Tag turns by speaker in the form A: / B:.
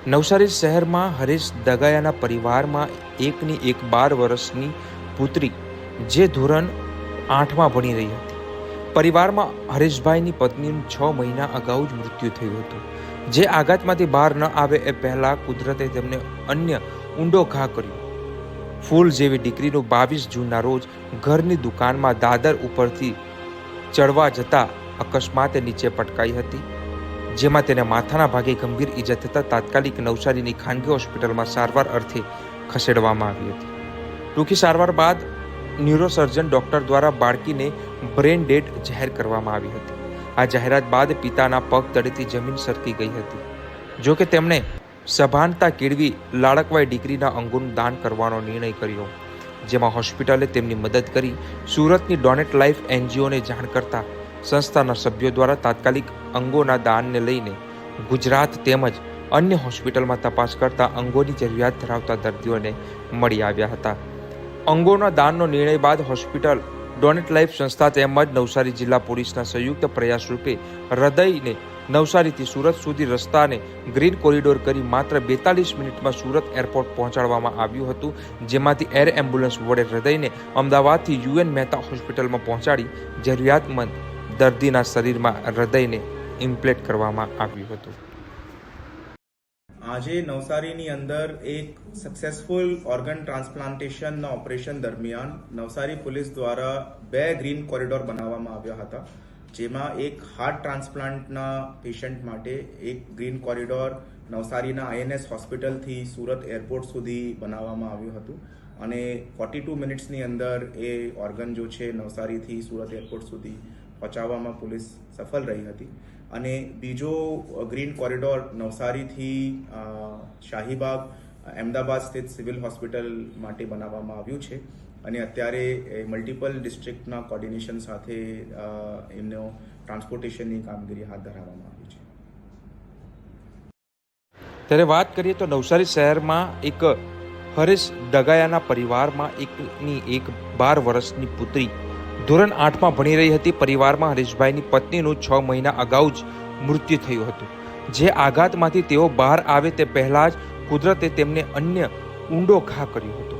A: નવસારી શહેરમાં હરેશ દગાયાના પરિવારમાં એકની એક 12 વર્ષની પુત્રી જે ધોરણ 8માં ભણી રહી હતી. પરિવારમાં હરેશભાઈની પત્નીનું 6 મહિના અગાઉ જ મૃત્યુ થયું હતું. જે આઘાતમાંથી બહાર ન આવે એ પહેલા કુદરતે તેમને અન્ય ઊંડો ઘા કર્યો. ફૂલ જેવી દીકરીનું 22 જૂનના રોજ ઘરની દુકાનમાં દાદર ઉપરથી ચડવા જતા અકસ્માતે નીચે પટકાઈ હતી, જેમાં તેને માથાના ભાગે ગંભીર ઈજા થતાં તાત્કાલિક નવસારીની ખાનગી હોસ્પિટલમાં સારવાર અર્થે ખસેડવામાં આવી હતી. ટૂંકી સારવાર બાદ ન્યુરોસર્જન ડોક્ટર દ્વારા બાળકીને બ્રેન ડેડ જાહેર કરવામાં આવી હતી. આ જાહેરાત બાદ પિતાના પગ તળેથી જમીન સરકી ગઈ હતી. જો કે તેમણે સભાનતા કેળવી લાડકવાઈ દીકરીના અંગોનું દાન કરવાનો નિર્ણય કર્યો, જેમાં હોસ્પિટલે તેમની મદદ કરી સુરતની ડોનેટ લાઈફ એનજીઓને જાણ કરતા સંસ્થાના સભ્યો દ્વારા તાત્કાલિક અંગોના દાનને લઈને ગુજરાત તેમજ અન્ય હોસ્પિટલમાં તપાસ કરતા અંગોની જરૂરિયાત ધરાવતા દર્દીઓને મળી આવ્યા હતા. અંગોના દાનનો નિર્ણય બાદ હોસ્પિટલ, ડોનેટ લાઈફ સંસ્થા તેમજ નવસારી જિલ્લા પોલીસના સંયુક્ત પ્રયાસ રૂપે હૃદયને નવસારીથી સુરત સુધી રસ્તાને ગ્રીન કોરિડોર કરી માત્ર 42 મિનિટમાં સુરત એરપોર્ટ પહોંચાડવામાં આવ્યું હતું, જેમાંથી એર એમ્બ્યુલન્સ વડે હૃદયને અમદાવાદથી યુએન મહેતા હોસ્પિટલમાં પહોંચાડી જરૂરિયાતમંદ દર્દીના શરીરમાં હૃદયને ઇમ્પ્લેન્ટ કરવામાં આવ્યું હતું.
B: આજે નવસારીની અંદર એક સક્સેસફુલ ઓર્ગન ટ્રાન્સપ્લાન્ટેશનના ઓપરેશન દરમિયાન નવસારી પોલીસ દ્વારા 2 ગ્રીન કોરિડોર બનાવવામાં આવ્યા હતા, જેમાં એક હાર્ટ ટ્રાન્સપ્લાન્ટના પેશન્ટ માટે એક ગ્રીન કોરિડોર નવસારીના આઈએનએસ હોસ્પિટલથી સુરત એરપોર્ટ સુધી બનાવવામાં આવ્યું હતું અને 42 મિનિટ્સની અંદર એ ઓર્ગન જો છે નવસારીથી સુરત એરપોર્ટ સુધી પહોંચાડવામાં પોલીસ સફળ રહી હતી. અને બીજો ગ્રીન કોરિડોર નવસારીથી શાહીબાગ અમદાવાદ સ્થિત સિવિલ હોસ્પિટલ માટે બનાવવામાં આવ્યું છે અને અત્યારે મલ્ટિપલ ડિસ્ટ્રિક્ટના કોર્ડિનેશન સાથે એમનો ટ્રાન્સપોર્ટેશનની કામગીરી હાથ ધરવામાં આવી છે.
A: ત્યારે વાત કરીએ તો નવસારી શહેરમાં એક હરેશ દગાયાના પરિવારમાં એકની એક 12 વર્ષની પુત્રી ધોરણ 8માં ભણી રહી હતી. પરિવારમાં હરેશભાઈની પત્નીનું 6 મહિના અગાઉ જ મૃત્યુ થયું હતું. જે આઘાતમાંથી તેઓ બહાર આવે તે પહેલા જ કુદરતે તેમને અન્ય ઊંડો ઘા કર્યો હતો.